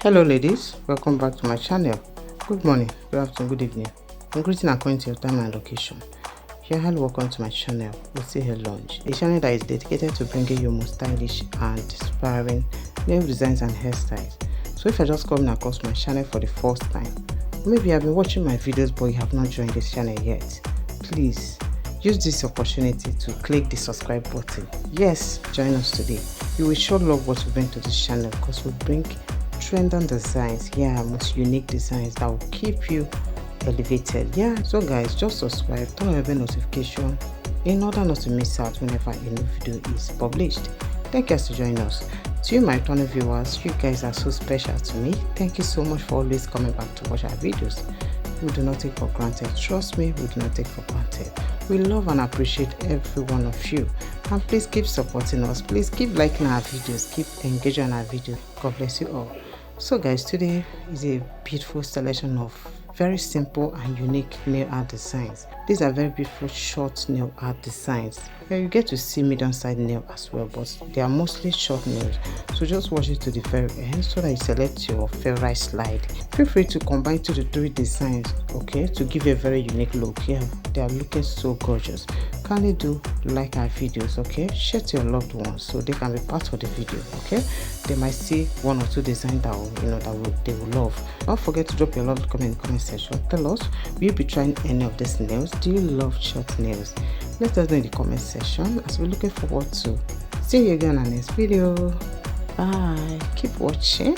Hello ladies, welcome back to my channel. Good morning, good afternoon, good evening. I'm greeting according to your time and location. You're highly welcome to my channel, We'll Here Lunch, a channel that is dedicated to bringing you more stylish and inspiring nail designs and hairstyles. So if you're just coming across my channel for the first time, or maybe you've been watching my videos but you have not joined this channel yet, please use this opportunity to click the subscribe button. Yes, join us today. You will sure love what we bring to this channel because we bring trending designs, most unique designs that will keep you elevated. So guys, just subscribe, turn on the notification in order not to miss out whenever a new video is published. Thank you guys for joining us. To you, my returning viewers, you guys are so special to me. Thank you so much for always coming back to watch our videos. We do not take for granted. Trust me, we do not take for granted. We love and appreciate every one of you, and please keep supporting us. Please keep liking our videos, keep engaging on our videos. God bless you all. So guys, today is a beautiful selection of very simple and unique nail art designs. These are very beautiful short nail art designs. You get to see medium-sized nail as well, but they are mostly short nails. So just watch it to the very end so that you select your favorite slide. Feel free to combine 2 to 3 designs, okay, to give you a very unique look. They are looking so gorgeous. Kindly do like our videos, okay? Share to your loved ones so they can be part of the video, okay? They might see 1 or 2 designs that will, they will love. Don't forget to drop your lovely comment in the comment section. Tell us, will you be trying any of these nails? Do you love short nails? Let us know in the comment section, as we're looking forward to see you again on our next video. Bye. Keep watching.